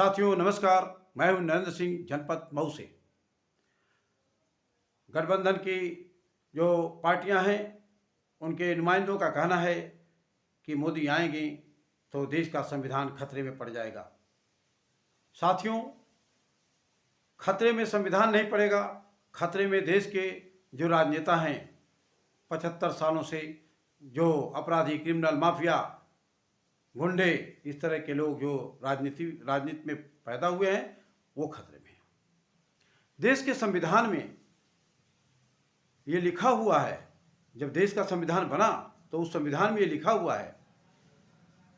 साथियों नमस्कार, मैं हूं नरेंद्र सिंह जनपद मऊ से। गठबंधन की जो पार्टियां हैं उनके नुमाइंदों का कहना है कि मोदी आएंगे तो देश का संविधान खतरे में पड़ जाएगा। साथियों, खतरे में संविधान नहीं पड़ेगा, खतरे में देश के जो राजनेता हैं 75 सालों से जो अपराधी, क्रिमिनल, माफिया, गुंडे, इस तरह के लोग जो राजनीति में पैदा हुए हैं वो खतरे में हैं। देश के संविधान में ये लिखा हुआ है, जब देश का संविधान बना तो उस संविधान में ये लिखा हुआ है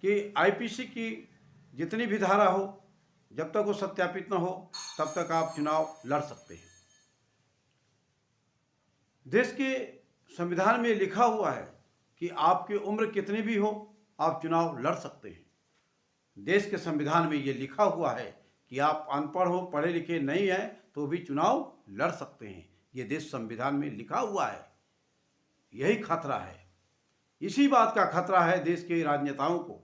कि आईपीसी की जितनी भी धारा हो, जब तक वो सत्यापित न हो तब तक आप चुनाव लड़ सकते हैं। देश के संविधान में लिखा हुआ है कि आपकी उम्र कितनी भी हो आप चुनाव लड़ सकते हैं। देश के संविधान में ये लिखा हुआ है कि आप अनपढ़ हो, पढ़े लिखे नहीं हैं तो भी चुनाव लड़ सकते हैं। ये देश संविधान में लिखा हुआ है। यही खतरा है, इसी बात का खतरा है देश के राजनेताओं को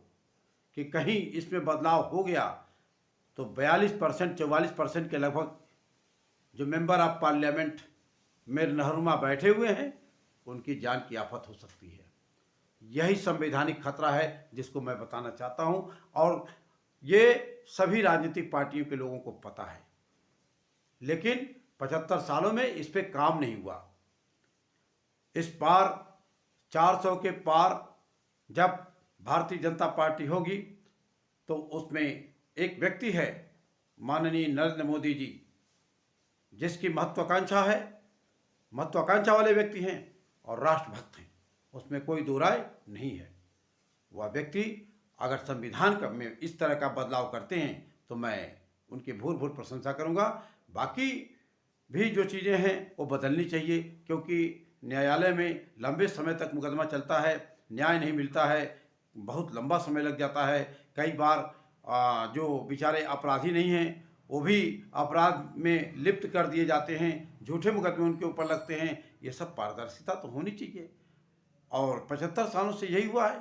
कि कहीं इसमें बदलाव हो गया तो 42% 44% के लगभग जो मेंबर ऑफ पार्लियामेंट में नहरुमा बैठे हुए हैं उनकी जान की आफत हो सकती है। यही संवैधानिक खतरा है जिसको मैं बताना चाहता हूं, और ये सभी राजनीतिक पार्टियों के लोगों को पता है, लेकिन 75 सालों में इस पे काम नहीं हुआ। इस बार 400 के पार जब भारतीय जनता पार्टी होगी तो उसमें एक व्यक्ति है, माननीय नरेंद्र मोदी जी, जिसकी महत्वाकांक्षा है, महत्वाकांक्षा वाले व्यक्ति हैं और राष्ट्रभक्त हैं, उसमें कोई दो राय नहीं है। वह व्यक्ति अगर संविधान में इस तरह का बदलाव करते हैं तो मैं उनकी भूल प्रशंसा करूंगा। बाकी भी जो चीज़ें हैं वो बदलनी चाहिए, क्योंकि न्यायालय में लंबे समय तक मुकदमा चलता है, न्याय नहीं मिलता है, बहुत लंबा समय लग जाता है। कई बार जो बेचारे अपराधी नहीं हैं वो भी अपराध में लिप्त कर दिए जाते हैं, झूठे मुकदमे उनके ऊपर लगते हैं। ये सब पारदर्शिता तो होनी चाहिए, और 75 सालों से यही हुआ है।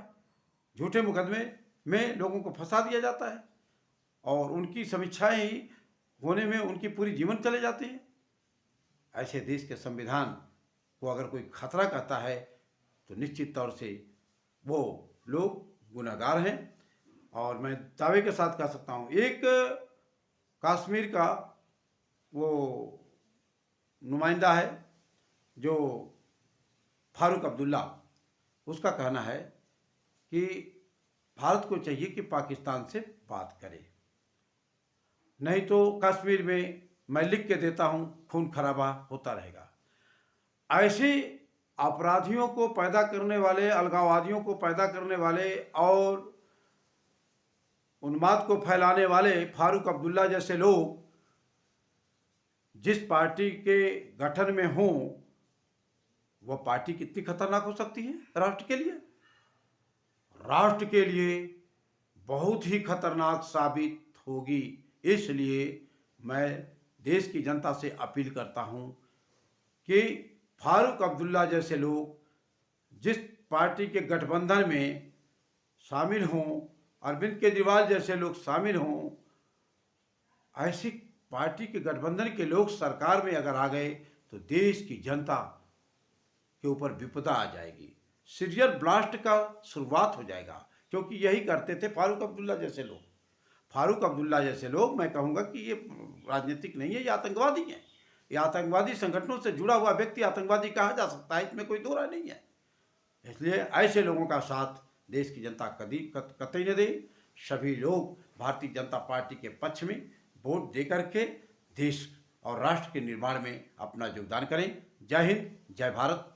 झूठे मुकदमे में लोगों को फंसा दिया जाता है और उनकी समीक्षाएं ही होने में उनकी पूरी जीवन चले जाती है। ऐसे देश के संविधान को अगर कोई खतरा कहता है तो निश्चित तौर से वो लोग गुनहगार हैं। और मैं दावे के साथ कह सकता हूँ, एक कश्मीर का वो नुमाइंदा है जो फारूक अब्दुल्ला, उसका कहना है कि भारत को चाहिए कि पाकिस्तान से बात करे, नहीं तो कश्मीर में मैं लिख के देता हूं खून खराबा होता रहेगा। ऐसे अपराधियों को पैदा करने वाले, अलगाववादियों को पैदा करने वाले और उन्माद को फैलाने वाले फारूक अब्दुल्ला जैसे लोग जिस पार्टी के गठन में हों, वह पार्टी कितनी खतरनाक हो सकती है राष्ट्र के लिए। राष्ट्र के लिए बहुत ही खतरनाक साबित होगी। इसलिए मैं देश की जनता से अपील करता हूं कि फारूक अब्दुल्ला जैसे लोग जिस पार्टी के गठबंधन में शामिल हों, अरविंद केजरीवाल जैसे लोग शामिल हों, ऐसी पार्टी के गठबंधन के लोग सरकार में अगर आ गए तो देश की जनता के ऊपर विपदा आ जाएगी, सीरियल ब्लास्ट का शुरुआत हो जाएगा। क्योंकि यही करते थे फारूक अब्दुल्ला जैसे लोग। फारूक अब्दुल्ला जैसे लोग, मैं कहूँगा कि ये राजनीतिक नहीं है, ये आतंकवादी हैं। ये आतंकवादी संगठनों से जुड़ा हुआ व्यक्ति आतंकवादी कहा जा सकता है, इसमें कोई दो राय नहीं है। इसलिए ऐसे लोगों का साथ देश की जनता कतई न दे। सभी लोग भारतीय जनता पार्टी के पक्ष में वोट दे करके देश और राष्ट्र के निर्माण में अपना योगदान करें। जय हिंद, जय भारत।